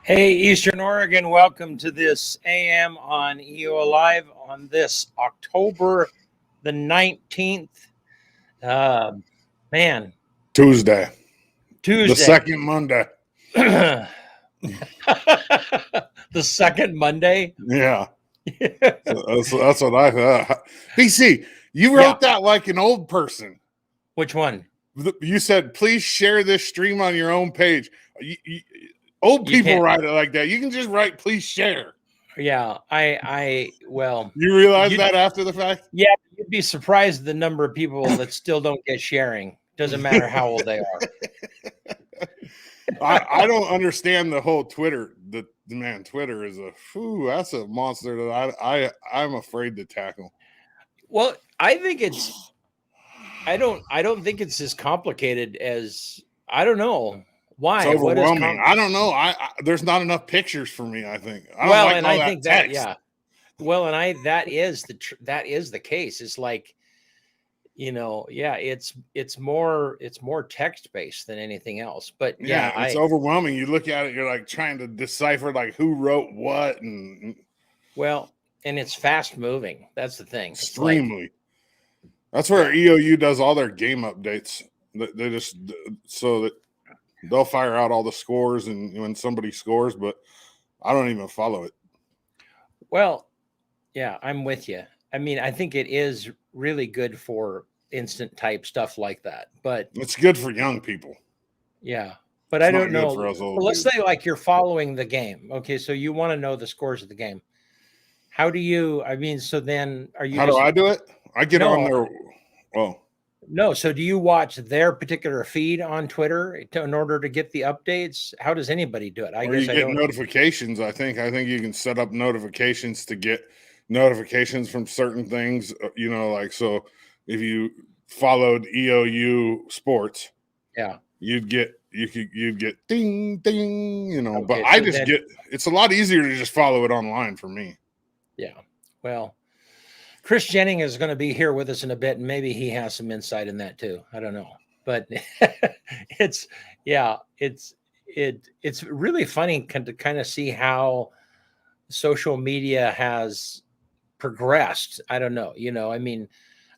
Hey, Eastern Oregon, welcome to this AM on EOA Live on this October the 19th. Uh, man, Tuesday, the Tuesday. second Monday. The second Monday. Yeah, that's what I thought. BC, you Yeah. wrote that like an old person. Which one? You said, please share this stream on your own page. Old You people can't. write it like that. You can just write, please share. Yeah, well, You realize you, that after the fact? yeah, you'd be surprised the number of people that still don't get sharing. Doesn't matter how old they are. I don't understand the whole Twitter. Man, Twitter is that's a monster that I'm afraid to tackle. Well, I don't think it's as complicated as I don't know why. It's overwhelming. I don't know. There's not enough pictures for me. I think. I don't like all that think text. that Well, and that is the case. It's like, it's more text based than anything else. But yeah, it's overwhelming. You look at it, you're like trying to decipher like who wrote what, and and it's fast moving. That's the thing. Extremely. That's where EOU does all their game updates. They just so that they'll fire out all the scores and when somebody scores, but I don't even follow it. Well, yeah, I'm with you. I mean, I think it is really good for instant type stuff like that, but it's good for young people. Yeah, but it's I don't know. Let's say like you're following the game. Okay, so you want to know the scores of the game. How do you? I mean, so then are you? How do I do it? I get on there. Oh. No, so do you watch their particular feed on Twitter in order to get the updates? How does anybody do it? I guess you get notifications. I think you can set up notifications to get notifications from certain things. Like so, if you followed EOU sports, you'd get ding ding. Okay, but I just get. It's a lot easier to just follow it online for me. Yeah. Well, Chris Jennings is going to be here with us in a bit, and maybe he has some insight in that too. I don't know, but it's really funny to kind of see how social media has progressed. I don't know, I mean,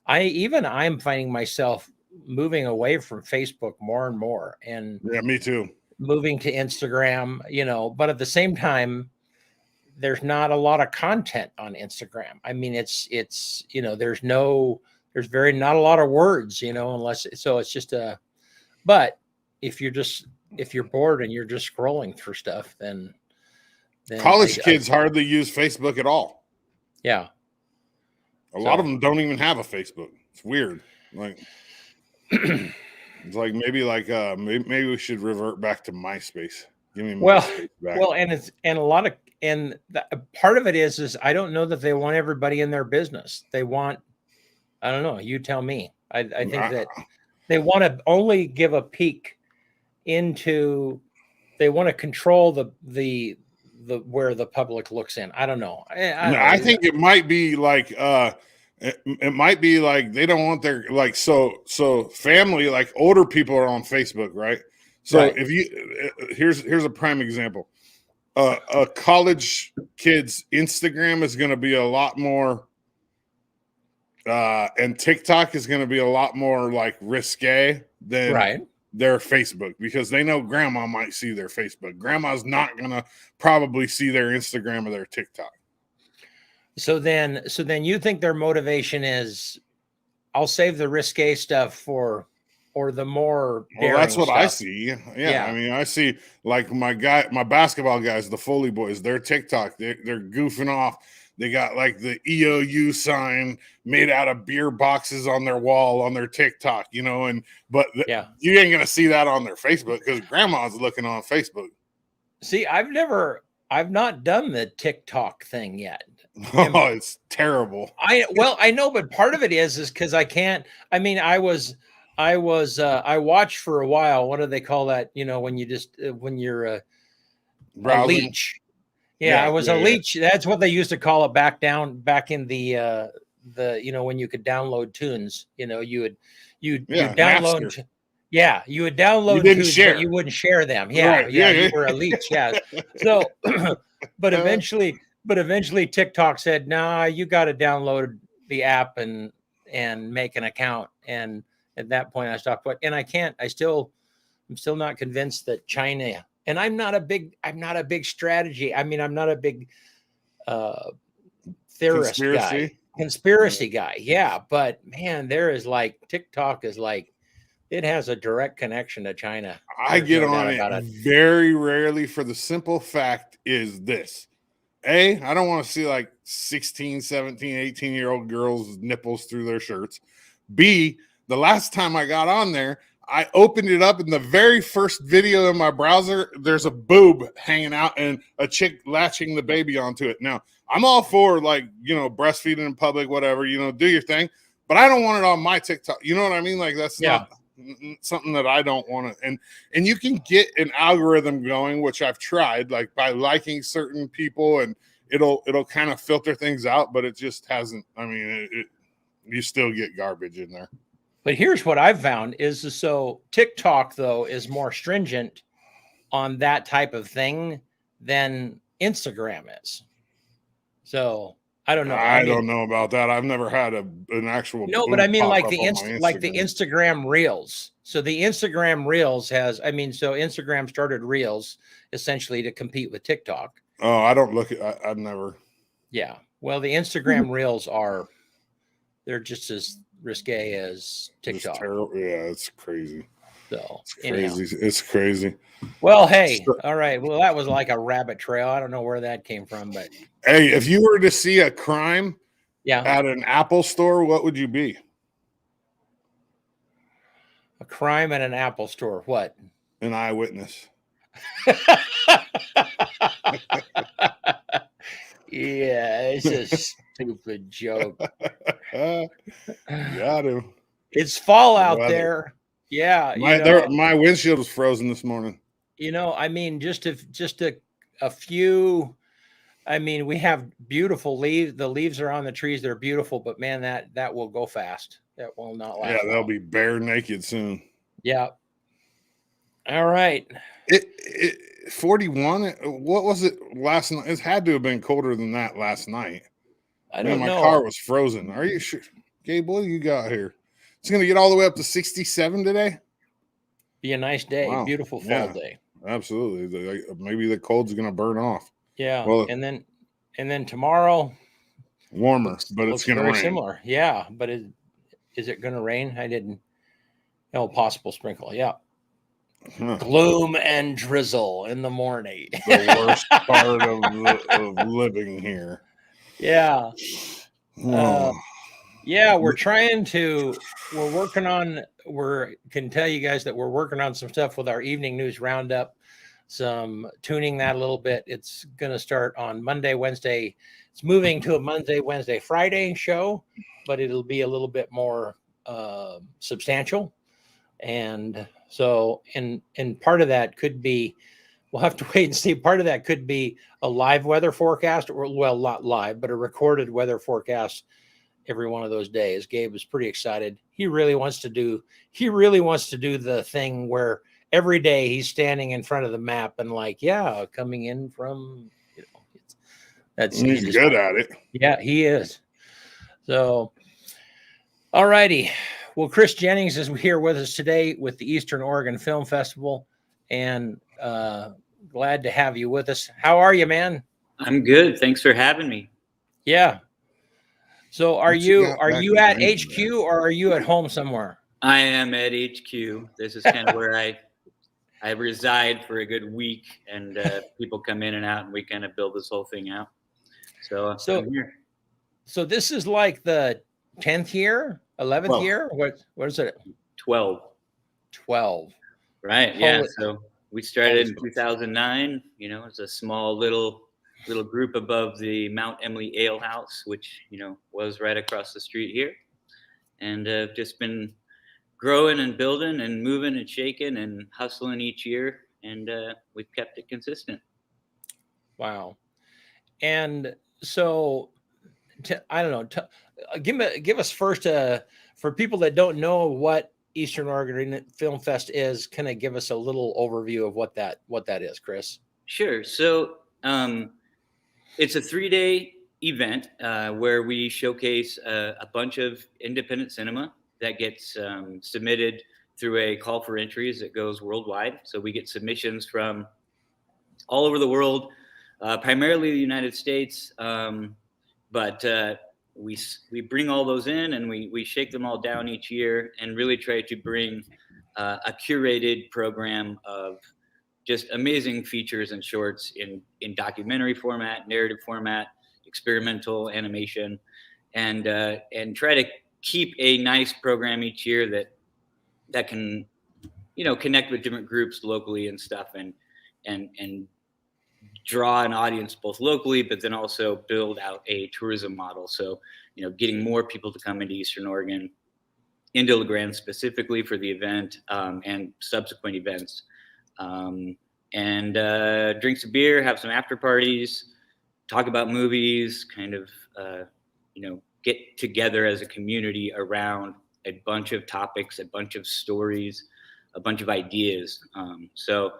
I'm finding myself moving away from Facebook more and more, and yeah, me too. Moving to Instagram, but at the same time, there's not a lot of content on Instagram. I mean, it's there's not a lot of words, unless so it's just but if you're bored and you're just scrolling through stuff, then college kids hardly use Facebook at all. Yeah. A lot of them don't even have a Facebook. It's weird. Like it's like maybe we should revert back to MySpace. Give me MySpace back. Well, and a lot of part of it is I don't know that they want everybody in their business. They want, I don't know, you tell me. I think that they want to only give a peek into, they want to control the where the public looks in. I don't know. I think it might be like it might be like they don't want their so family, like older people are on Facebook, right? So if you here's a prime example. A college kid's Instagram is going to be a lot more, and TikTok is going to be a lot more like risque than their Facebook, because they know grandma might see their Facebook. Grandma's not going to probably see their Instagram or their TikTok. So then you think their motivation is, I'll save the risque stuff or the more daring that's what stuff. I see. Yeah. I mean, I see like my basketball guys, the Foley boys, their TikTok, they're goofing off. They got like the EOU sign made out of beer boxes on their wall on their TikTok, but you ain't gonna see that on their Facebook because grandma's looking on Facebook. See, I've not done the TikTok thing yet. Oh, it's terrible. I know, but part of it is because I can't. I mean, I watched for a while. What do they call that? When you just when you're a leech. Yeah, I was a leech. That's what they used to call it back in the when you could download tunes. You'd download. Yeah, you would download didn't foods, share. but you wouldn't share them. Yeah, Right. yeah, Yeah. you were a leech. Yeah. So, but eventually, TikTok said, "Nah, you got to download the app and make an account." And at that point, I stopped. But and I can't. I'm still not convinced that China. And I'm not a big strategy. I mean, I'm not a big uh, theorist guy, conspiracy guy. Yeah, but man, there is like TikTok is like it has a direct connection to China. I There's get no on doubt it about it. very rarely for the simple fact is this. I don't want to see like 16, 17, 18-year-old girls' nipples through their shirts. B, the last time I got on there, I opened it up, and the very first video in my browser, there's a boob hanging out and a chick latching the baby onto it. Now, I'm all for, like, breastfeeding in public, whatever, do your thing, but I don't want it on my TikTok. You know what I mean? Like, that's not something that I don't want to. And you can get an algorithm going, which I've tried, like by liking certain people, and it'll kind of filter things out, but it just hasn't. I mean, you still get garbage in there. But here's what I've found is so TikTok, though, is more stringent on that type of thing than Instagram is. So I don't know. I don't know about that. I've never had an actual. No, but I mean, like the Instagram. Instagram Reels. So the Instagram Reels so Instagram started Reels essentially to compete with TikTok. Oh, I don't look at. I've never. Yeah. Well, the Instagram Reels they're just as risque as TikTok. Yeah, it's crazy. So it's crazy. It's crazy. Well, hey, all right. Well, that was like a rabbit trail. I don't know where that came from, but hey, if you were to see a crime at an Apple store, what would you be? A crime at an Apple store. What? An eyewitness. Yeah, it's a stupid joke. Got him. It's fall out there. Yeah. My windshield was frozen this morning. I mean, just a few. I mean, we have beautiful leaves. The leaves are on the trees. They're beautiful, but man, that will go fast. That will not last. Yeah, they'll be bare naked soon. Yeah. All right. 41. What was it last night? It had to have been colder than that last night. I don't know. My car was frozen. Are you sure? Gabe, what do you got here? It's going to get all the way up to 67 today. Be a nice day. Wow. Beautiful fall day. Absolutely. Maybe the cold's going to burn off. Yeah. Well, and then tomorrow, warmer, but it's going to rain. Similar. Yeah, but is it going to rain? I didn't. No, possible sprinkle. Yeah. Huh. Gloom and drizzle in the morning. The worst part of living here. Yeah. Yeah, we can tell you guys that we're working on some stuff with our evening news roundup, some tuning that a little bit. It's going to start on Monday, Wednesday. It's moving to a Monday, Wednesday, Friday show, but it'll be a little bit more substantial. And so, and part of that could be, we'll have to wait and see. Part of that could be a live weather forecast, or well, not live, but a recorded weather forecast every one of those days. Gabe is pretty excited. He really wants to do the thing where every day he's standing in front of the map and like, yeah, coming in from, he's good at it. Yeah, he is. So, all righty. Well, Chris Jennings is here with us today with the Eastern Oregon Film Festival, and glad to have you with us. How are you, man? I'm good. Thanks for having me. Yeah. So are you at HQ or are you at home somewhere? I am at HQ. This is kind of where I reside for a good week, and people come in and out, and we kind of build this whole thing out. So I'm here. So this is like the 10th year, 11th year? What is it? 12. 12. Right. Yeah. So we started in 2009, as a small little group above the Mount Emily Ale House, which, was right across the street here. And just been growing and building and moving and shaking and hustling each year. And we've kept it consistent. Wow. And so, I don't know, give us first, for people that don't know what Eastern Oregon Film Fest is, kind of give us a little overview of what that is, Chris? Sure. So it's a 3-day event where we showcase a bunch of independent cinema that gets submitted through a call for entries that goes worldwide. So we get submissions from all over the world, primarily the United States, but we bring all those in and we shake them all down each year and really try to bring a curated program of just amazing features and shorts in documentary format, narrative format, experimental animation, and try to keep a nice program each year that can connect with different groups locally and stuff, and draw an audience both locally, but then also build out a tourism model. So getting more people to come into Eastern Oregon, into LeGrand specifically for the event, and subsequent events. And drink some beer, have some after parties, talk about movies, kind of, get together as a community around a bunch of topics, a bunch of stories, a bunch of ideas. So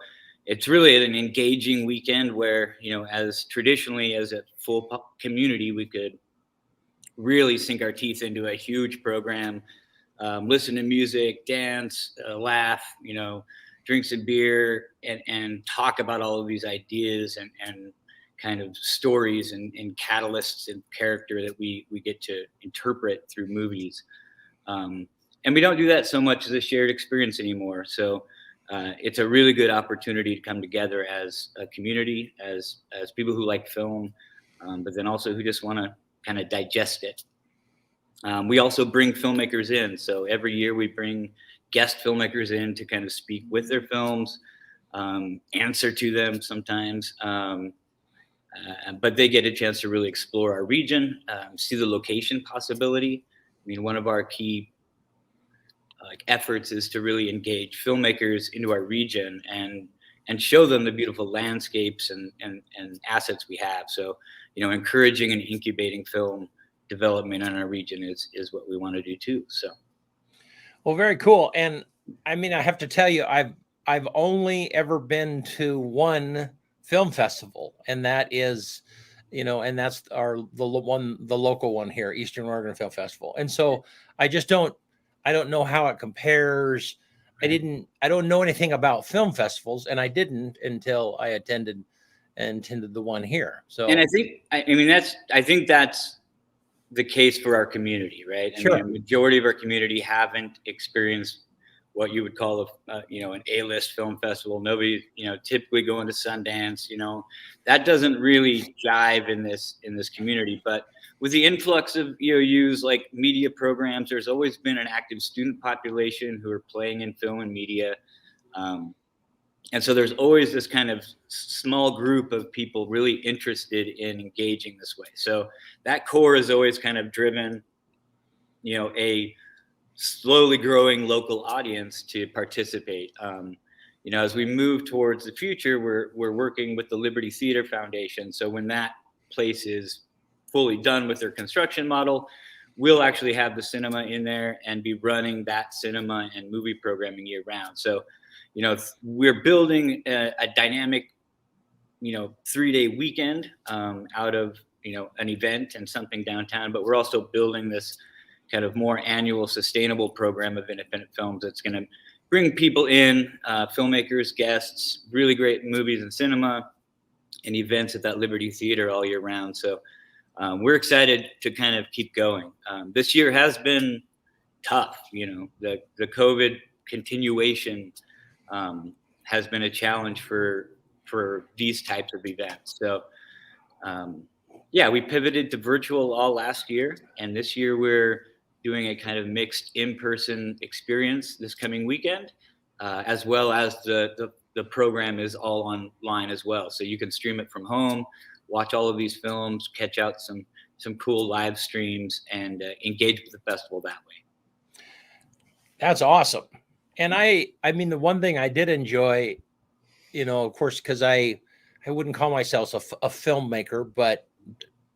it's really an engaging weekend where, as traditionally as a full community, we could really sink our teeth into a huge program, listen to music, dance, laugh, drink some beer, and talk about all of these ideas and kind of stories and catalysts and character that we get to interpret through movies. And we don't do that so much as a shared experience anymore. So it's a really good opportunity to come together as a community, as people who like film, but then also who just want to kind of digest it. We also bring filmmakers in. So every year we bring guest filmmakers in to kind of speak with their films, answer to them sometimes. But they get a chance to really explore our region, see the location possibility. I mean, one of our key efforts is to really engage filmmakers into our region and show them the beautiful landscapes and assets we have. So, encouraging and incubating film development in our region is what we want to do too. So, well, very cool. And I mean, I have to tell you, I've only ever been to one film festival, and that is, and that's the local one here, Eastern Oregon Film Festival. And so I don't know how it compares. I don't know anything about film festivals, and I didn't until I attended the one here. So, and I think that's the case for our community, right? Sure. I mean, a majority of our community haven't experienced what you would call an A-list film festival. Nobody, typically going to Sundance, that doesn't really jive in this community. But with the influx of EOUs like media programs, there's always been an active student population who are playing in film and media. And so there's always this kind of small group of people really interested in engaging this way. So that core is always kind of driven, a slowly growing local audience to participate. As we move towards the future, we're working with the Liberty Theater Foundation. So when that place is fully done with their construction model, we'll actually have the cinema in there and be running that cinema and movie programming year round. So, we're building a dynamic, 3-day weekend out of, an event and something downtown, but we're also building this kind of more annual sustainable program of independent films that's going to bring people in, filmmakers, guests, really great movies and cinema, and events at that Liberty Theater all year round. So we're excited to kind of keep going. This year has been tough. The COVID continuation has been a challenge for these types of events. So we pivoted to virtual all last year, and this year we're doing a kind of mixed in-person experience this coming weekend, as well as the program is all online as well. So you can stream it from home, watch all of these films, catch out some cool live streams, and engage with the festival that way. That's awesome. And I mean, the one thing I did enjoy, of course, because I wouldn't call myself a filmmaker, but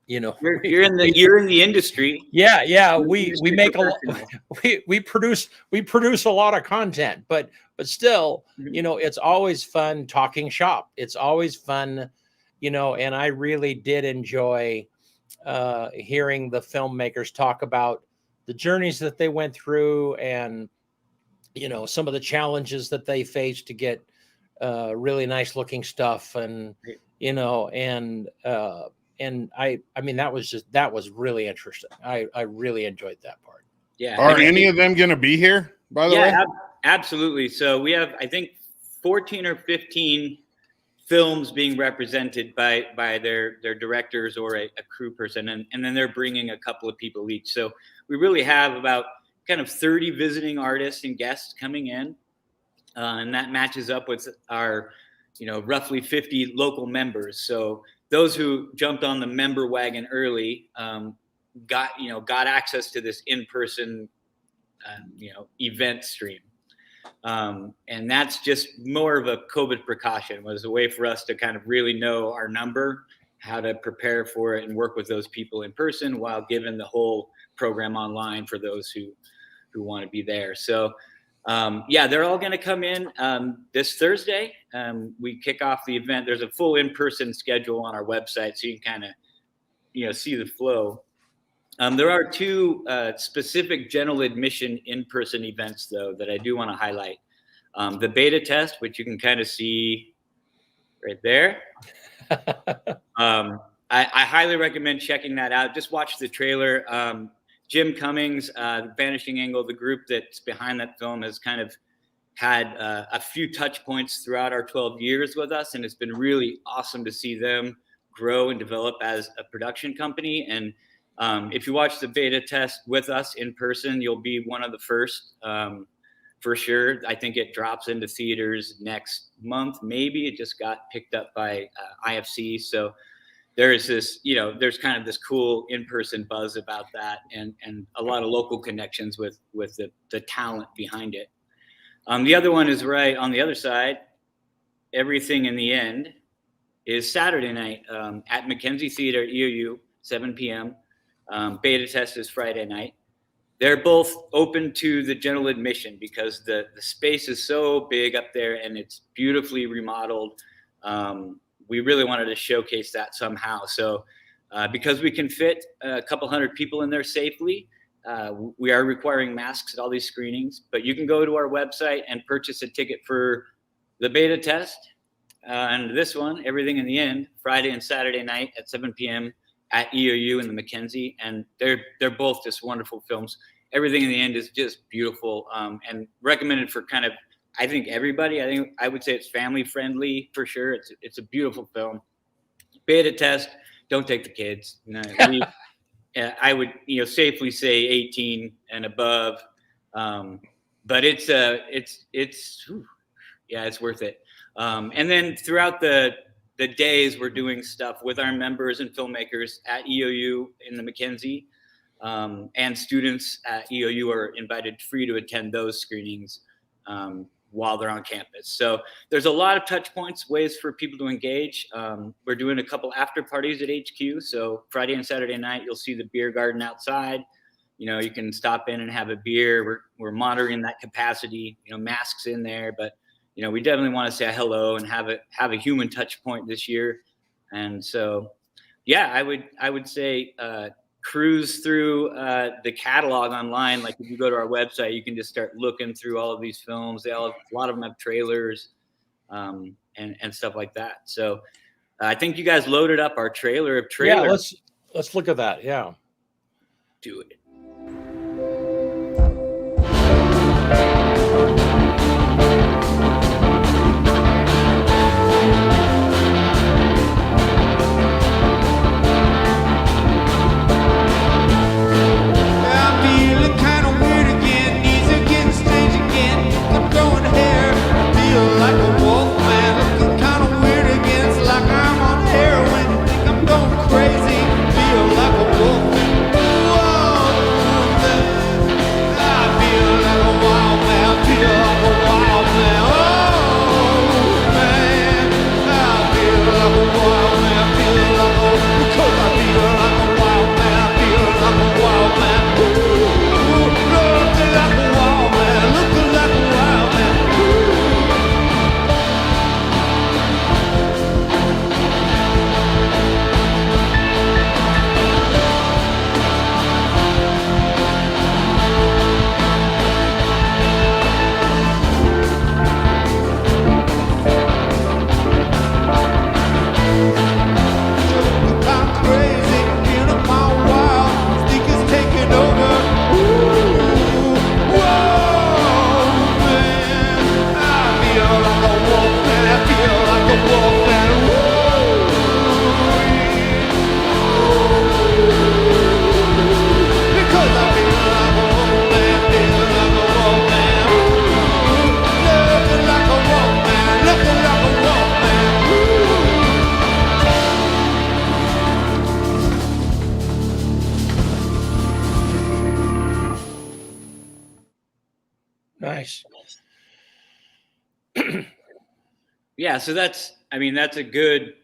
you know, you're in the industry. Yeah. We make we produce a lot of content, but still, you know, it's always fun talking shop. It's always fun, you know, and I really did enjoy hearing the filmmakers talk about the journeys that they went through, and you know, some of the challenges that they faced to get really nice looking stuff, and you know, and I mean that was really interesting. I really enjoyed that part. Yeah. Are any of them going to be here, by the way? Absolutely. So we have, I think, 14 or 15 films being represented by their directors or a crew person, and then they're bringing a couple of people each. So we really have about kind of 30 visiting artists and guests coming in, and that matches up with our, you know, roughly 50 local members. So those who jumped on the member wagon early got access to this in-person event stream. And that's just more of a COVID precaution. It was a way for us to kind of really know our number, how to prepare for it and work with those people in person while giving the whole program online for those who want to be there. So they're all going to come in this Thursday. We kick off the event. There's a full in-person schedule on our website, so you can kind of, you know, see the flow. There are two specific general admission in-person events, though, that I do want to highlight. The beta test, which you can kind of see right there. I highly recommend checking that out. Just watch the trailer. Jim Cummings, Vanishing Angle, the group that's behind that film, has kind of had a few touch points throughout our 12 years with us, and it's been really awesome to see them grow and develop as a production company. And if you watch the beta test with us in person, you'll be one of the first, for sure. I think it drops into theaters next month. Maybe it just got picked up by IFC. So there's this, you know, there's kind of this cool in-person buzz about that, and a lot of local connections with the talent behind it. The other one is right on the other side. Everything in the End is Saturday night at Mackenzie Theater, EOU, 7 p.m. Beta test is Friday night. They're both open to the general admission because the space is so big up there and it's beautifully remodeled. We really wanted to showcase that somehow. So because we can fit a couple hundred people in there safely, we are requiring masks at all these screenings. But you can go to our website and purchase a ticket for the beta test. And this one, Everything in the End, Friday and Saturday night at 7 p.m. at EOU in the Mackenzie, and they're both just wonderful films. Everything in the End is just beautiful, and recommended for kind of, I think, everybody. I would say it's family friendly for sure. It's a beautiful film. Beta test, don't take the kids. You know, I would, you know, safely say 18 and above, but it's worth it. And then throughout the days, we're doing stuff with our members and filmmakers at EOU in the Mackenzie, and students at EOU are invited free to attend those screenings while they're on campus. So there's a lot of touch points, ways for people to engage. We're doing a couple after parties at HQ. So Friday and Saturday night, you'll see the beer garden outside. You know, you can stop in and have a beer. We're monitoring that capacity, you know, masks in there, but you know, we definitely want to say hello and have a human touch point this year. And so, yeah, I would say cruise through the catalog online. Like if you go to our website, you can just start looking through all of these films. They all have, a lot of them have trailers and stuff like that. So I think you guys loaded up our trailer of trailers. Yeah, let's look at that. Yeah, do it. Crazy, feel like a wolf. Whoa. Yeah, so that's a good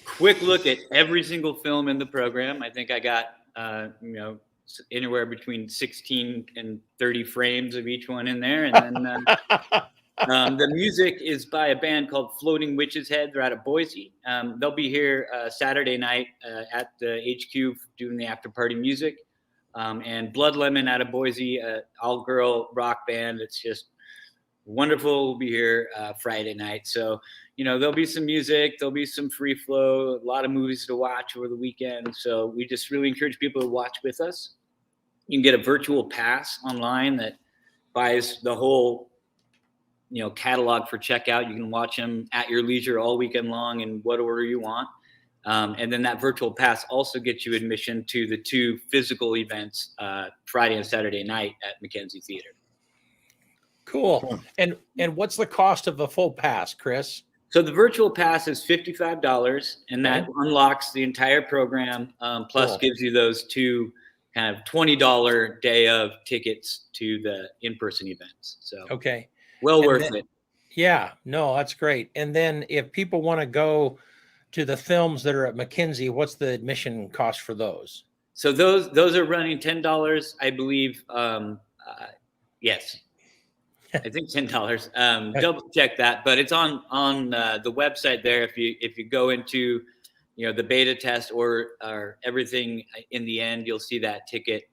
quick look at every single film in the program. I think I got anywhere between 16 and 30 frames of each one in there, and then the music is by a band called Floating Witch's Head. They're out of Boise. They'll be here Saturday night at the HQ doing the after party music. And Blood Lemon out of Boise, all girl rock band. It's just wonderful. We'll be here Friday night. So, there'll be some music, there'll be some free flow, a lot of movies to watch over the weekend. So we just really encourage people to watch with us. You can get a virtual pass online that buys the whole catalog for checkout. You can watch them at your leisure all weekend long in what order you want. And then that virtual pass also gets you admission to the 2 physical events Friday and Saturday night at McKenzie Theater. Cool. And what's the cost of a full pass, Chris? So the virtual pass is $55, and that unlocks the entire program, plus gives you those 2 kind of $20 day of tickets to the in-person events. So worth it. Yeah, no, that's great. And then if people want to go to the films that are at McKenzie, what's the admission cost for those? So those are running $10, I believe. Yes, I think $10. Double check that, but it's on the website there. If you go into the beta test or everything in the end, you'll see that ticket.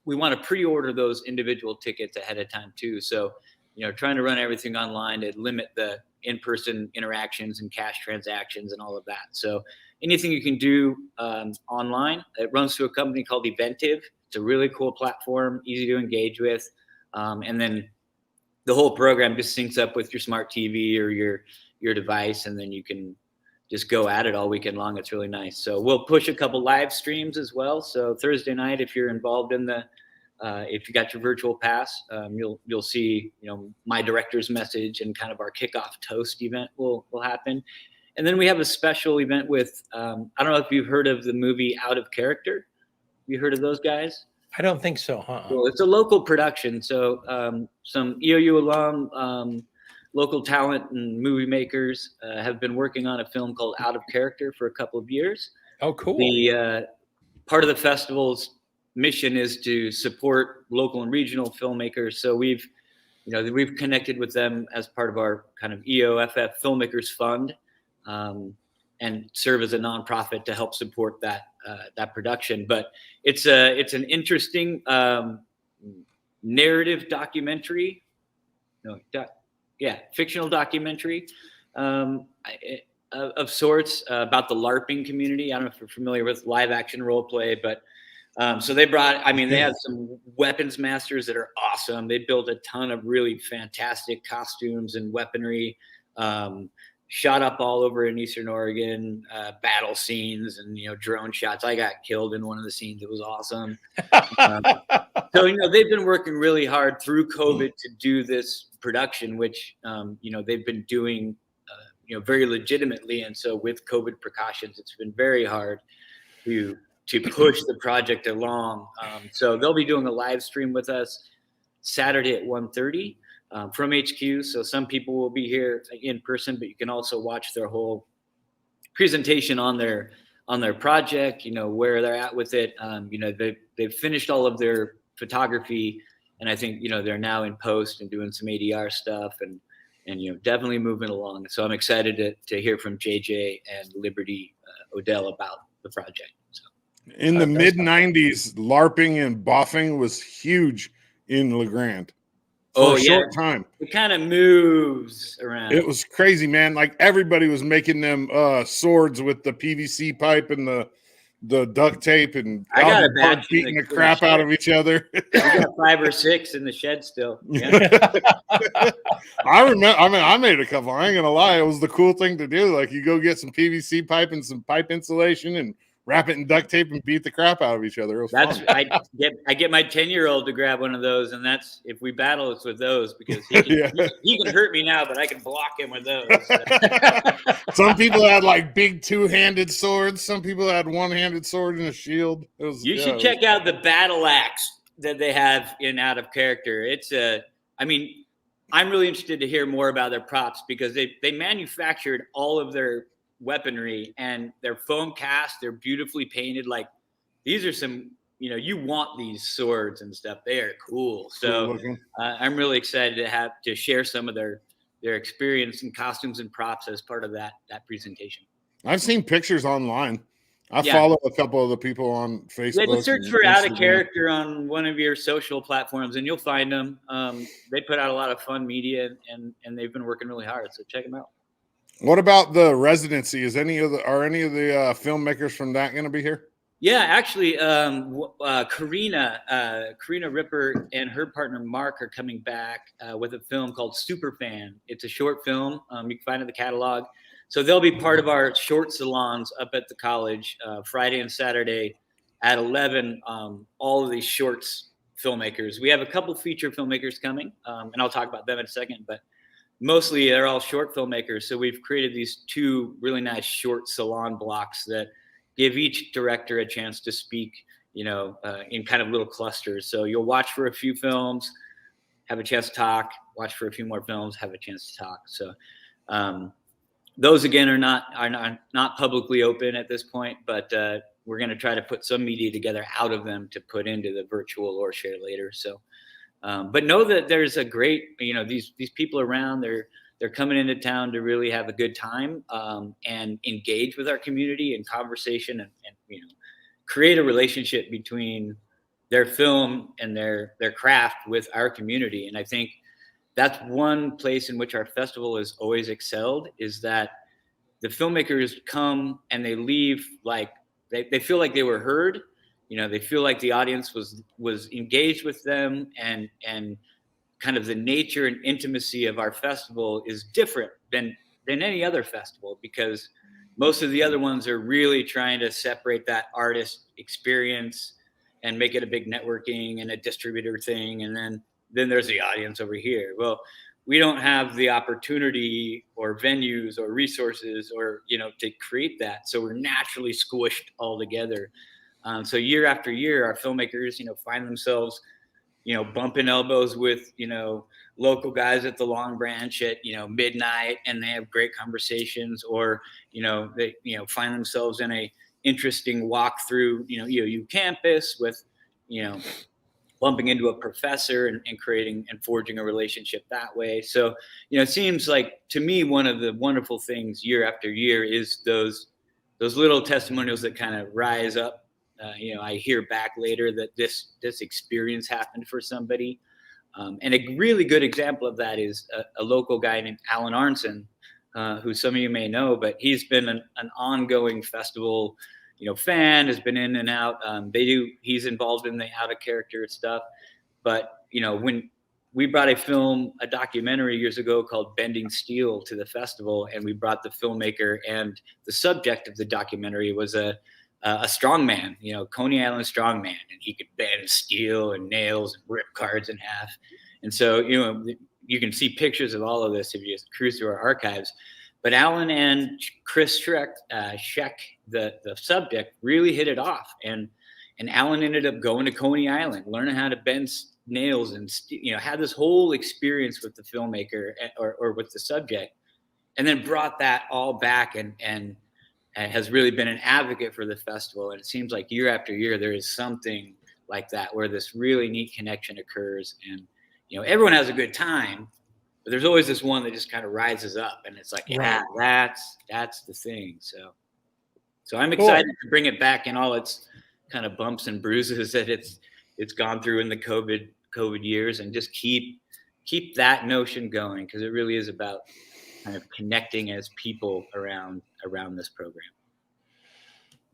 We want to pre-order those individual tickets ahead of time too. So trying to run everything online to limit the in-person interactions and cash transactions and all of that. So anything you can do online. It runs through a company called Eventive. It's a really cool platform, easy to engage with. And then the whole program just syncs up with your smart TV or your device, and then you can just go at it all weekend long. It's really nice. So we'll push a couple live streams as well. So Thursday night, if you're involved in if you got your virtual pass, you'll see my director's message and kind of our kickoff toast event will happen. And then we have a special event with I don't know if you've heard of the movie Out of Character. You heard of those guys? I don't think so, huh? Well, it's a local production. So some EOU alum, local talent and movie makers have been working on a film called Out of Character for a couple of years. Oh, cool. The part of the festival's mission is to support local and regional filmmakers. So we've connected with them as part of our kind of EOFF Filmmakers Fund, and serve as a nonprofit to help support that production. But it's an interesting narrative documentary. Fictional documentary of sorts about the LARPing community. I don't know if you're familiar with live action role play, but so they have some weapons masters that are awesome. They built a ton of really fantastic costumes and weaponry, shot up all over in Eastern Oregon, battle scenes and, drone shots. I got killed in one of the scenes. It was awesome. So, they've been working really hard through COVID to do this production, which, they've been doing, very legitimately. And so with COVID precautions, it's been very hard to push the project along. So they'll be doing a live stream with us Saturday at 1:30 from HQ. So some people will be here in person, but you can also watch their whole presentation on their project, where they're at with it. They've finished all of their photography, and I think, they're now in post and doing some ADR stuff and definitely moving along. So I'm excited to hear from JJ and Liberty Odell about the project. So. In the mid 90s, LARPing and boffing was huge in LeGrand for a short time. It kind of moves around. It was crazy, man. Like everybody was making them swords with the PVC pipe and the duct tape, and I got a batch beating the crap out of each other. We got 5 or 6 in the shed still. Yeah. I remember. I made a couple. I ain't gonna lie. It was the cool thing to do. Like you go get some PVC pipe and some pipe insulation and wrap it in duct tape and beat the crap out of each other. It was fun. I get my 10-year-old to grab one of those, and that's if we battle, it's with those because he can hurt me now, but I can block him with those. Some people had like big 2-handed swords. Some people had one-handed sword and a shield. You should check out the battle axe that they have in Out of Character. It's I'm really interested to hear more about their props, because they manufactured all of their weaponry, and their foam cast, they're beautifully painted. Like, these are some, you want these swords and stuff. They are cool. So I'm really excited to share some of their experience in costumes and props as part of that presentation. I've seen pictures online. I Yeah. follow a couple of the people on Facebook. Yeah, just search for Out of Character on one of your social platforms, and you'll find them. They put out a lot of fun media, and they've been working really hard. So check them out. What about the residency? Are any of the filmmakers from that going to be here? Yeah, actually, Karina Ripper and her partner Mark are coming back with a film called Superfan. It's a short film. You can find it in the catalog. So they'll be part of our short salons up at the college Friday and Saturday at 11. All of these shorts filmmakers. We have a couple feature filmmakers coming, and I'll talk about them in a second. But mostly they're all short filmmakers. So we've created these 2 really nice short salon blocks that give each director a chance to speak, in kind of little clusters. So you'll watch for a few films, have a chance to talk, watch for a few more films, have a chance to talk. So those again are not publicly open at this point, but we're going to try to put some media together out of them to put into the virtual or share later. So, but know that there's a great, these people around, they're coming into town to really have a good time and engage with our community in conversation and create a relationship between their film and their craft with our community. And I think that's one place in which our festival has always excelled, is that the filmmakers come and they leave like they feel like they were heard. They feel like the audience was engaged with them, and kind of the nature and intimacy of our festival is different than any other festival, because most of the other ones are really trying to separate that artist experience and make it a big networking and a distributor thing. And then there's the audience over here. Well, we don't have the opportunity or venues or resources or, to create that. So we're naturally squished all together. So year after year, our filmmakers, find themselves, bumping elbows with, local guys at the Long Branch at, midnight, and they have great conversations, or, they, find themselves in a interesting walk through, EOU campus with, bumping into a professor and creating and forging a relationship that way. So, it seems like, to me, one of the wonderful things year after year is those little testimonials that kind of rise up. I hear back later that this experience happened for somebody. And a really good example of that is a local guy named Alan Arnson, who some of you may know, but he's been an ongoing festival, fan, has been in and out. He's involved in the Out of Character stuff. But, when we brought a documentary years ago called Bending Steel to the festival, and we brought the filmmaker, and the subject of the documentary was a strongman, Coney Island strongman, and he could bend steel and nails and rip cards in half. And so, you can see pictures of all of this if you just cruise through our archives. But Alan and Chris Sheck, the subject, really hit it off. And Alan ended up going to Coney Island, learning how to bend nails, and had this whole experience with the filmmaker or with the subject, and then brought that all back and has really been an advocate for the festival. And it seems like year after year, there is something like that where this really neat connection occurs, and, everyone has a good time, but there's always this one that just kind of rises up, and it's like, yeah, that's the thing. So I'm excited to bring it back in all its kind of bumps and bruises that it's gone through in the COVID years, and just keep that notion going, because it really is about kind of connecting as people around this program.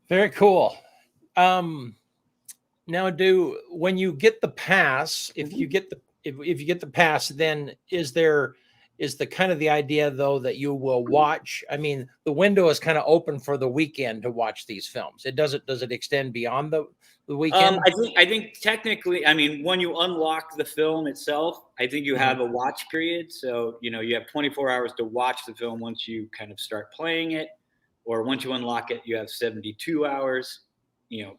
Very cool. Now, when you get the pass, if you get the pass, then is the kind of the idea, though, that you will watch? I mean, the window is kind of open for the weekend to watch these films. Does it extend beyond the weekend? I think technically, when you unlock the film itself, I think you have a watch period. So, you have 24 hours to watch the film once you kind of start playing it, or once you unlock it, you have 72 hours,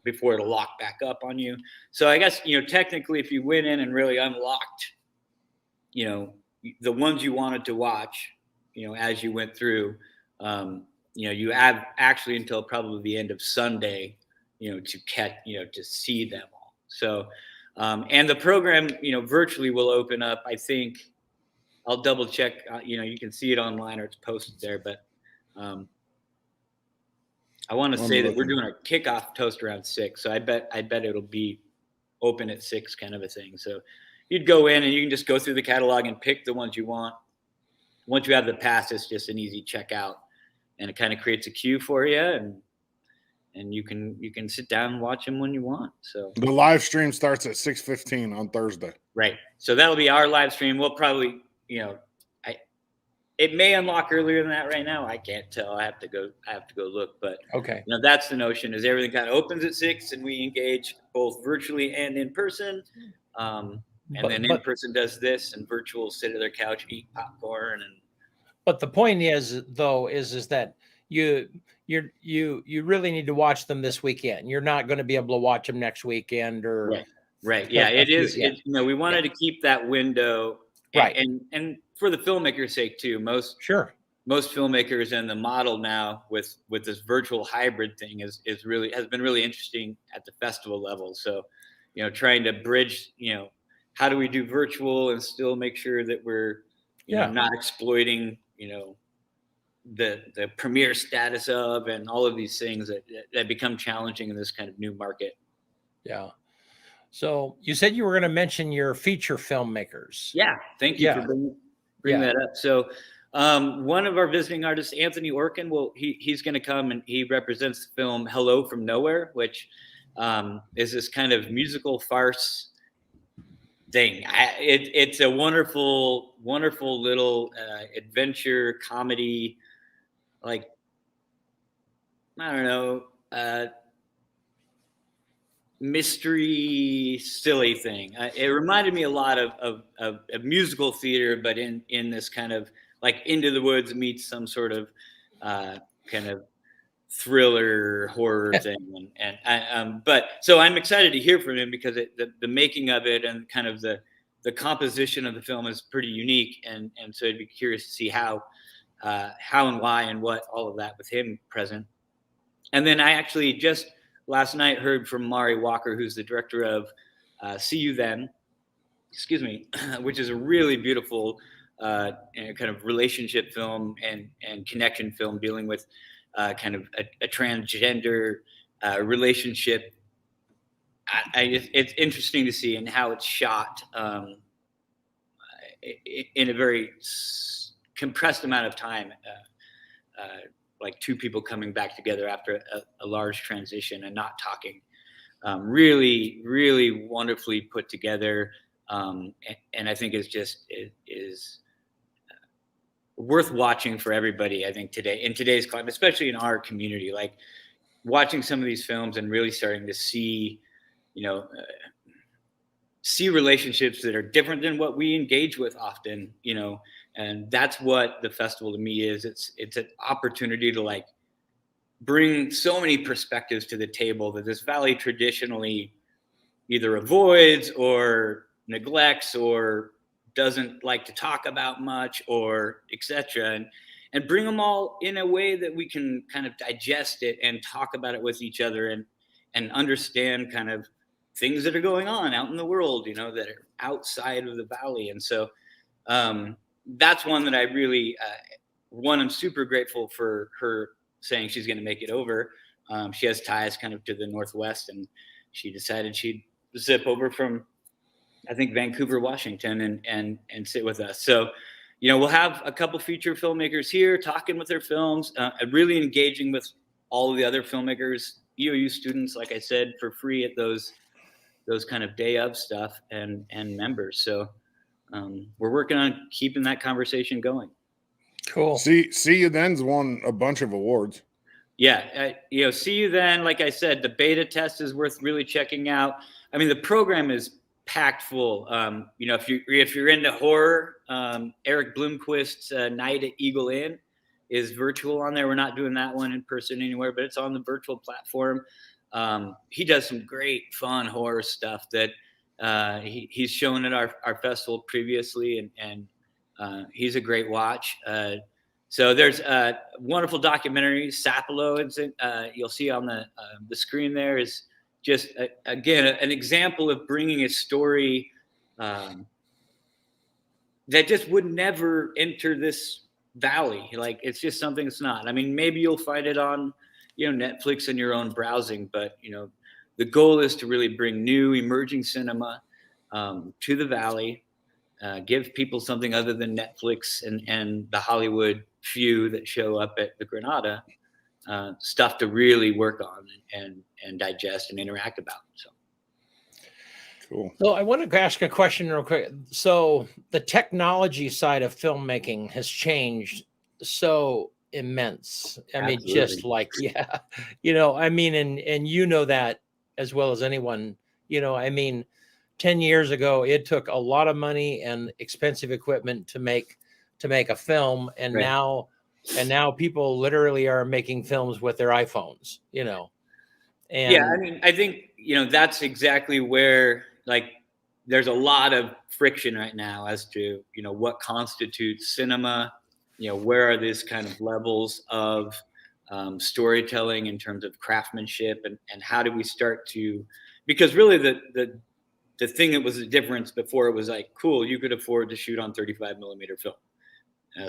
before it'll lock back up on you. So I guess, technically, if you went in and really unlocked, the ones you wanted to watch, as you went through, you have actually until probably the end of Sunday, to catch, to see them all. So, and the program, virtually will open up. I think I'll double check. You can see it online or it's posted there, but I want to say that we're doing our kickoff toast around 6. So I bet it'll be open at 6, kind of a thing. So you'd go in and you can just go through the catalog and pick the ones you want. Once you have the pass, it's just an easy checkout, and it kind of creates a queue for you, and you can sit down and watch them when you want. So the live stream starts at 6:15 on Thursday. Right. So that'll be our live stream. We'll probably, it may unlock earlier than that right now. I can't tell. I have to go look. But okay, that's the notion, is everything kind of opens at 6 and we engage both virtually and in person. Then in person does this, and virtual sit at their couch, eat popcorn. But the point is, though, is that you really need to watch them this weekend. You're not going to be able to watch them next weekend or right. Yeah, it is. Yeah. We wanted to keep that window, right, and for the filmmaker's sake too. Most filmmakers, and the model now with this virtual hybrid thing has been really interesting at the festival level. So, trying to bridge, how do we do virtual and still make sure that we're not exploiting, the premiere status of, and all of these things that become challenging in this kind of new market. Yeah. So you said you were going to mention your feature filmmakers. Yeah. Thank you for bringing that up. So one of our visiting artists, Anthony Orkin, he's going to come, and he represents the film Hello from Nowhere, which is this kind of musical farce thing. It's a wonderful, wonderful little adventure comedy, like, I don't know, mystery, silly thing. It reminded me a lot of musical theater, but in this kind of like Into the Woods meets some sort of kind of thriller horror thing. But so I'm excited to hear from him, because the making of it and kind of the composition of the film is pretty unique, and so I'd be curious to see how and why and what all of that with him present. And then I actually just last night heard from Mari Walker, who's the director of See You Then, which is a really beautiful kind of relationship film and connection film dealing with kind of a transgender relationship. It's interesting to see, and how it's shot in a very compressed amount of time, like two people coming back together after a large transition and not talking. Really, really wonderfully put together, and I think is worth watching for everybody. I think in today's climate, especially in our community, like watching some of these films and really starting to see, see relationships that are different than what we engage with often, and that's what the festival to me is. It's an opportunity to like bring so many perspectives to the table that this valley traditionally either avoids or neglects or doesn't like to talk about much, or etc., and bring them all in a way that we can kind of digest it and talk about it with each other, and understand kind of things that are going on out in the world, that are outside of the valley. And so that's one that I really, I'm super grateful for her saying she's going to make it over. She has ties kind of to the Northwest, and she decided she'd zip over from, I think, Vancouver, Washington, and sit with us. So, we'll have a couple feature filmmakers here talking with their films, really engaging with all of the other filmmakers, EOU students, like I said, for free at those kind of day of stuff, and members. So we're working on keeping that conversation going. Cool. See You Then's won a bunch of awards. Yeah. See You Then, like I said, the beta test is worth really checking out. I mean, the program is packed full. If you're into horror, Eric Bloomquist's Night at Eagle Inn is virtual on there. We're not doing that one in person anywhere, but it's on the virtual platform. He does some great fun horror stuff that he's shown at our festival previously, and He's a great watch. So there's a wonderful documentary, Sapelo. You'll see on the screen there is just, again, an example of bringing a story that just would never enter this valley. Like, it's just something it's not. I mean, maybe you'll find it on, Netflix and your own browsing, but, the goal is to really bring new emerging cinema to the valley, give people something other than Netflix and the Hollywood few that show up at the Granada, stuff to really work on and digest and interact about. So. Cool. So I want to ask a question real quick. So the technology side of filmmaking has changed so immense. I mean, Absolutely. just like, I mean, and you know that as well as anyone, I mean, 10 years ago, it took a lot of money and expensive equipment to make a film. And Right. now people literally are making films with their iPhones, And Yeah, I mean, I think, that's exactly where, like, there's a lot of friction right now as to, what constitutes cinema, where are these kind of levels of storytelling in terms of craftsmanship, and how do we start to, because really the thing that was the difference before, it was like, cool, you could afford to shoot on 35 millimeter film.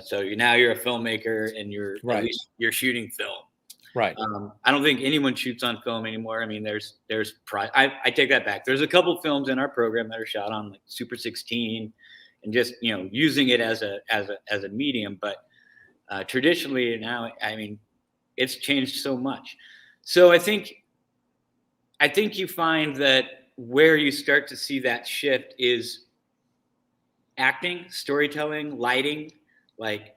So now you're a filmmaker and at least you're shooting film. Right. I don't think anyone shoots on film anymore. I mean, there's I take that back. There's a couple films in our program that are shot on like Super 16 and just, using it as a medium. But traditionally now, I mean, it's changed so much. So I think you find that where you start to see that shift is acting, storytelling, lighting, like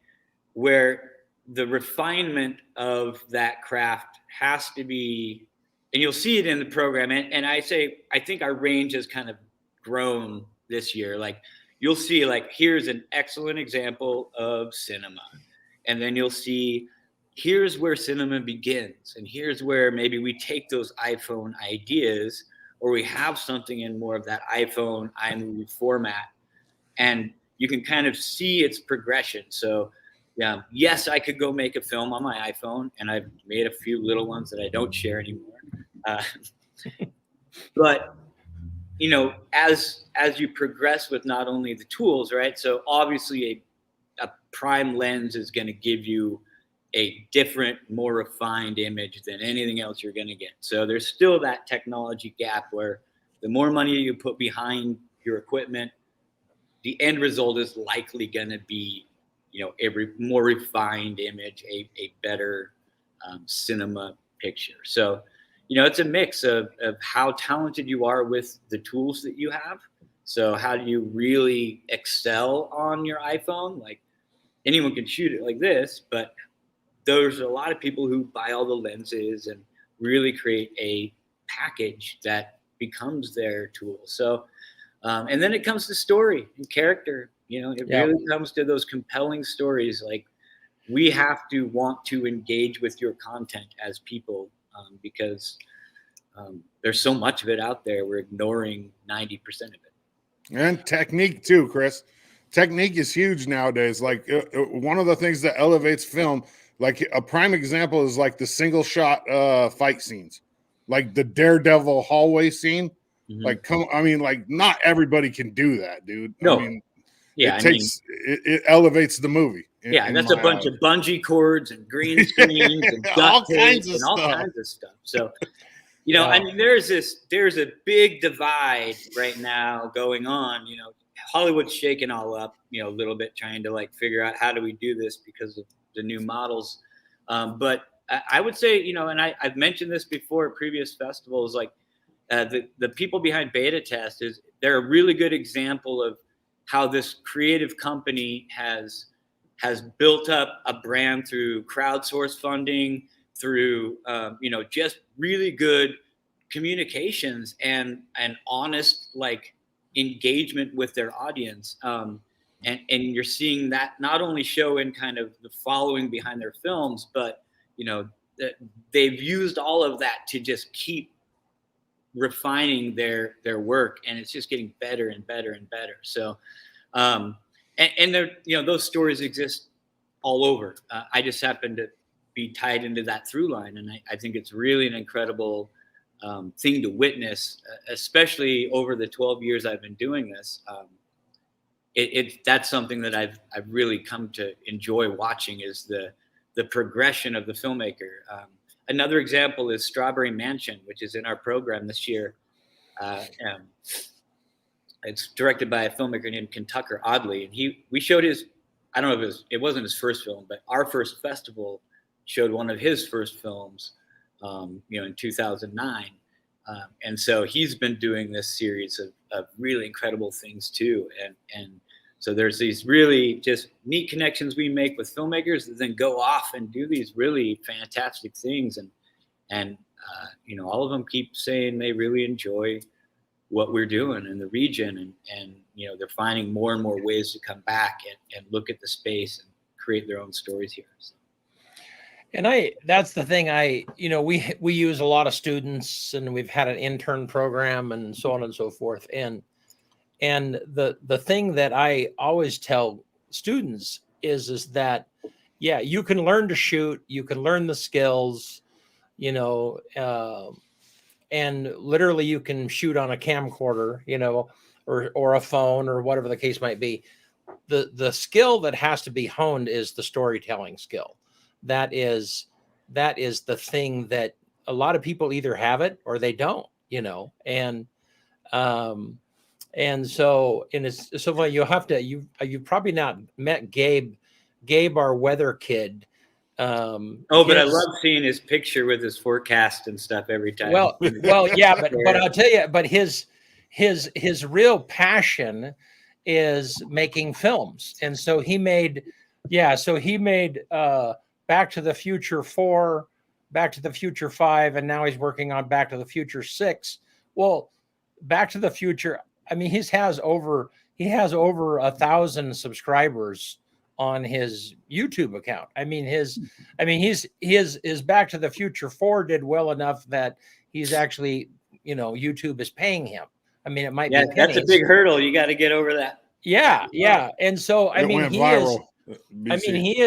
where the refinement of that craft has to be, and you'll see it in the program. And I think our range has kind of grown this year. Like, you'll see, like, here's an excellent example of cinema. And then you'll see, here's where cinema begins. And here's where maybe we take those iPhone ideas, or we have something in more of that iPhone, iMovie format. And you can kind of see its progression. So, yeah, yes, I could go make a film on my iPhone, and I've made a few little ones that I don't share anymore. But, as you progress with not only the tools, right? So obviously a prime lens is going to give you a different, more refined image than anything else you're going to get. So there's still that technology gap where the more money you put behind your equipment, the end result is likely going to be, a more refined image, a better cinema picture. So, it's a mix of how talented you are with the tools that you have. So how do you really excel on your iPhone? Like, anyone can shoot it like this, but there's a lot of people who buy all the lenses and really create a package that becomes their tool. So, and then it comes to story and character. It really comes to those compelling stories. Like, we have to want to engage with your content as people, because there's so much of it out there. We're ignoring 90% of it. And technique too, Chris. Technique is huge nowadays. Like, one of the things that elevates film, like a prime example is like the single shot fight scenes, like the Daredevil hallway scene. Mm-hmm. Like, not everybody can do that, dude. No. I mean, yeah, it elevates the movie. That's a bunch of bungee cords and green screens and duct tape and all kinds of stuff. So, I mean, there's a big divide right now going on. Hollywood's shaking all up, a little bit, trying to like figure out how do we do this because of the new models. But I would say, and I've mentioned this before at previous festivals, like the people behind Beta Test they're a really good example of how this creative company has built up a brand through crowdsource funding, through just really good communications and honest like engagement with their audience. And you're seeing that not only show in kind of the following behind their films, but they've used all of that to just keep refining their work, and it's just getting better and better and better. So and and there, those stories exist all over. I just happen to be tied into that through line, and I think it's really an incredible thing to witness, especially over the 12 years I've been doing this. That's something that I've really come to enjoy watching, is the progression of the filmmaker. Another example is Strawberry Mansion, which is in our program this year. It's directed by a filmmaker named Kentucker Audley, and we showed his. I don't know if it wasn't his first film, but our first festival showed one of his first films, in 2009. And so he's been doing this series of really incredible things too. And so there's these really just neat connections we make with filmmakers that then go off and do these really fantastic things. And all of them keep saying they really enjoy what we're doing in the region. And they're finding more and more ways to come back and look at the space and create their own stories here. So. And that's the thing. We use a lot of students, and we've had an intern program and so on and so forth. And the thing that I always tell students is that, yeah, you can learn to shoot, you can learn the skills, and literally you can shoot on a camcorder, or a phone or whatever the case might be. The skill that has to be honed is the storytelling skill. That is the thing that a lot of people either have it or they don't, and so it's so funny. You've probably not met Gabe, our weather kid. But I love seeing his picture with his forecast and stuff every time. Well, yeah, but I'll tell you, but his real passion is making films, and so he made Back to the Future 4, Back to the Future 5, and now he's working on Back to the Future 6. Well, Back to the Future, I mean, he has over 1,000 subscribers on his YouTube account. I mean, his Back to the Future 4 did well enough that he's actually, YouTube is paying him. I mean, it might be pennies. That's a big hurdle. You got to get over that. Yeah. And so, It went viral. He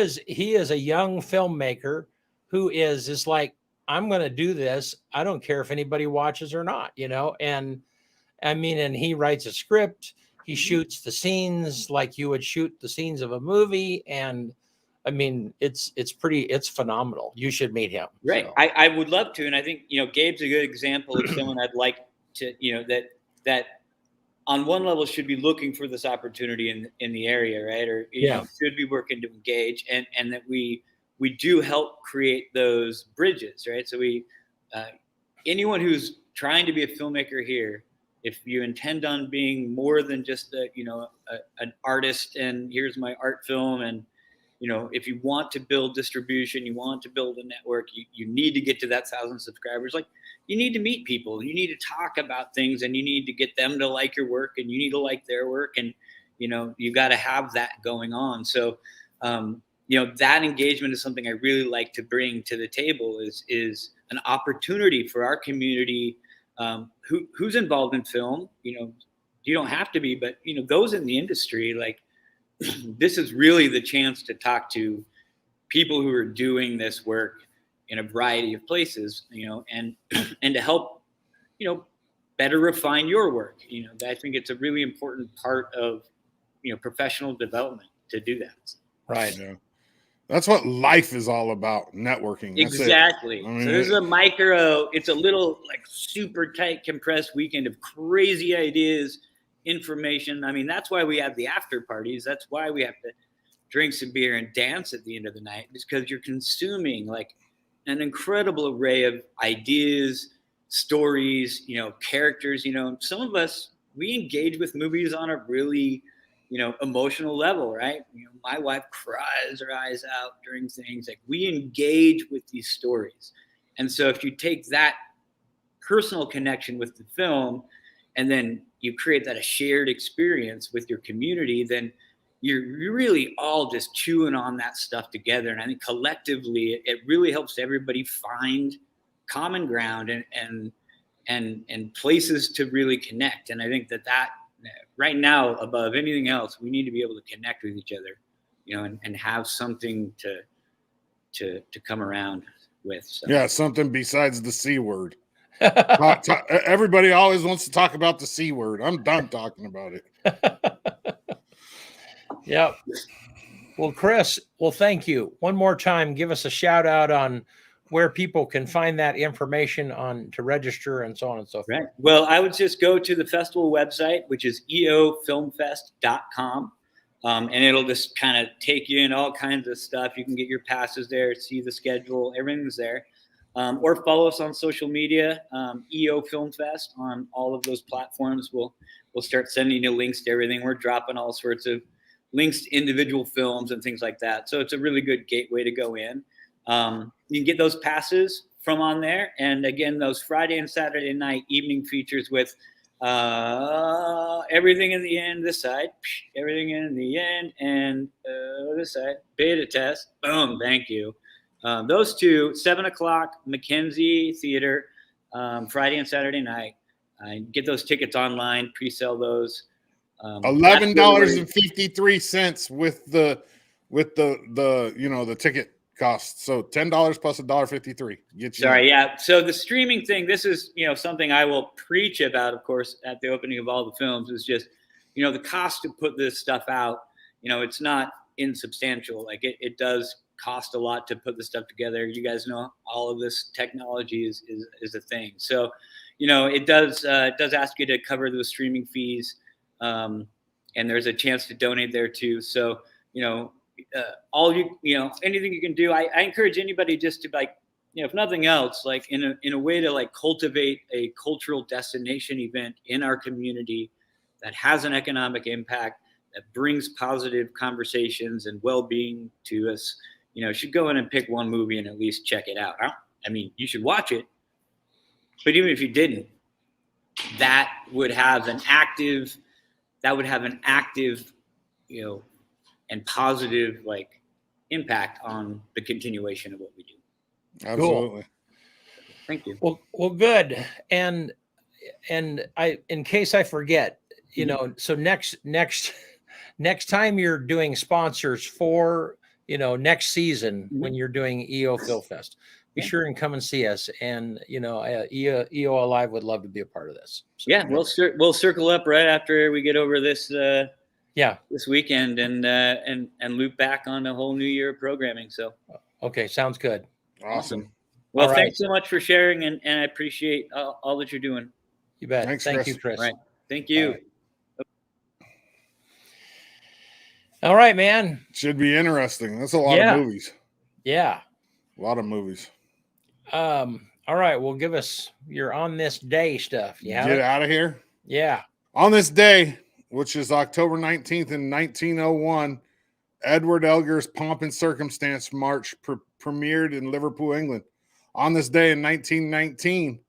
is a young filmmaker who is like, I'm going to do this. I don't care if anybody watches or not, and I mean, and he writes a script, he shoots the scenes like you would shoot the scenes of a movie. And I mean, it's phenomenal. You should meet him. Right. So. I would love to. And I think, Gabe's a good example of someone I'd like to, that on one level should be looking for this opportunity in the area, right? Or should be working to engage, and that we do help create those bridges, right? So anyone who's trying to be a filmmaker here, if you intend on being more than just an artist and here's my art film, and if you want to build distribution, you want to build a network, you need to get to that 1,000 subscribers. Like, you need to meet people, you need to talk about things, and you need to get them to like your work, and you need to like their work, and you got to have that going on. So that engagement is something I really like to bring to the table, is an opportunity for our community who's involved in film. You don't have to be, but those in the industry, like, this is really the chance to talk to people who are doing this work in a variety of places, and to help, better refine your work. I think it's a really important part of, professional development to do that. Right. Yeah. That's what life is all about, networking. That's exactly. I mean, so there's it's a little like super tight, compressed weekend of crazy ideas, information. I mean, that's why we have the after parties. That's why we have to drink some beer and dance at the end of the night, because you're consuming like an incredible array of ideas, stories, characters. Some of us, we engage with movies on a really, emotional level, right? My wife cries her eyes out during things. Like, we engage with these stories. And so if you take that personal connection with the film, and then you create that a shared experience with your community, then you're really all just chewing on that stuff together. And I think collectively, it really helps everybody find common ground and places to really connect. And I think right now, above anything else, we need to be able to connect with each other, you know, and have something to come around with. So. Yeah, something besides the C word. Everybody always wants to talk about the C word. I'm done talking about it. Yep. Well, Chris, well, thank you. One more time, give us a shout out on where people can find that information on to register and so on and so forth. Right. Well, I would just go to the festival website, which is eofilmfest.com. And it'll just kind of take you in all kinds of stuff. You can get your passes there, see the schedule, everything's there. Or follow us on social media, EO Film Fest on all of those platforms. We'll start sending you links to everything. We're dropping all sorts of links to individual films and things like that. So it's a really good gateway to go in. You can get those passes from on there. And again, those Friday and Saturday night evening features with everything in the end, this side, everything in the end, and this side, beta test, boom, thank you. Those two, 7:00, Mackenzie Theater, Friday and Saturday night. Get those tickets online, pre-sell those. $11.53 with the the ticket cost. So $10 plus $1.53. Sorry, yeah. So the streaming thing, this is something I will preach about, of course, at the opening of all the films. Is just the cost to put this stuff out. It's not insubstantial. Like it does cost a lot to put the stuff together. You guys know all of this technology is a thing. So it does ask you to cover those streaming fees, and there's a chance to donate there too. So anything you can do. I encourage anybody just to if nothing else, like in a way to cultivate a cultural destination event in our community that has an economic impact, that brings positive conversations and well-being to us. Should go in and pick one movie and at least check it out. I mean, you should watch it, but even if you didn't, that would have an active, and positive impact on the continuation of what we do. Absolutely. Cool. Thank you. Well, good. And I, in case I forget, so next time you're doing sponsors for, next season, when you're doing EO Film Fest, be sure and come and see us. And, EO Alive would love to be a part of this. So, yeah, we'll circle up right after we get over this, this weekend and loop back on a whole new year of programming. So, okay. Sounds good. Awesome. Well, thanks so much for sharing. And I appreciate all that you're doing. You bet. Thanks, Thank Chris. you, Chris. All right. Thank you. All right, man. Should be interesting. That's a lot of movies. Yeah. A lot of movies. All right. Well, give us your on this day stuff. Yeah. Get out of here. Yeah. On this day, which is October 19th in 1901, Edward Elgar's Pomp and Circumstance March premiered in Liverpool, England. On this day in 1919,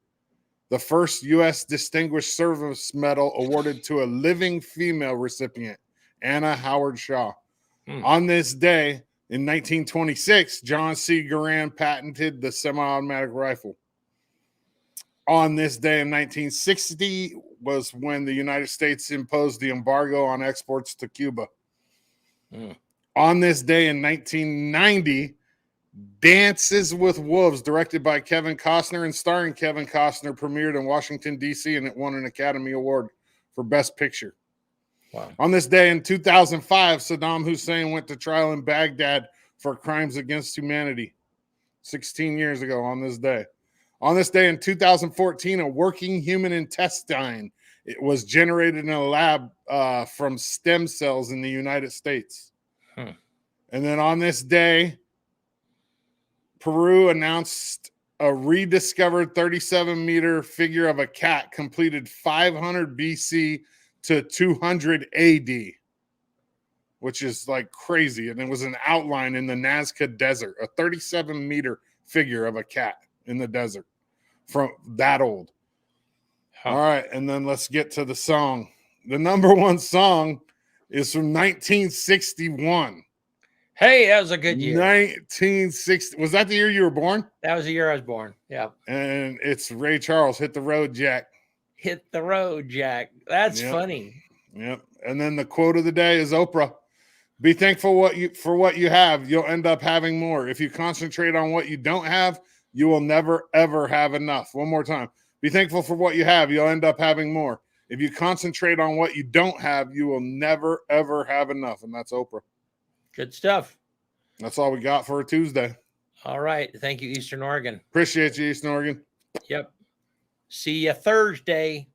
the first U.S. Distinguished Service Medal awarded to a living female recipient, Anna Howard Shaw. On this day in 1926, John C. Garand patented the semi-automatic rifle. On this day in 1960 was when the United States imposed the embargo on exports to Cuba. On this day in 1990, Dances with Wolves, directed by Kevin Costner and starring Kevin Costner, premiered in Washington, D.C., and it won an Academy Award for Best Picture. Wow. On this day in 2005, Saddam Hussein went to trial in Baghdad for crimes against humanity. 16 years ago on this day. On this day in 2014, a working human intestine, it was generated in a lab from stem cells in the United States. And then on this day, Peru announced a rediscovered 37-meter figure of a cat completed 500 BC to 200 AD, which is crazy. And it was an outline in the Nazca Desert, a 37-meter figure of a cat in the desert from that old. All right, and then let's get to the song. The number one song is from 1961. Hey, that was a good year. 1960. Was that the year you were born? That was the year I was born. Yeah. And it's Ray Charles, Hit the Road, Jack. Hit the road, Jack. That's funny. Yep. And then the quote of the day is Oprah. Be thankful for what you have. You'll end up having more. If you concentrate on what you don't have, you will never, ever have enough. One more time. Be thankful for what you have. You'll end up having more. If you concentrate on what you don't have, you will never, ever have enough. And that's Oprah. Good stuff. That's all we got for a Tuesday. All right. Thank you, Eastern Oregon. Appreciate you, Eastern Oregon. Yep. See you Thursday.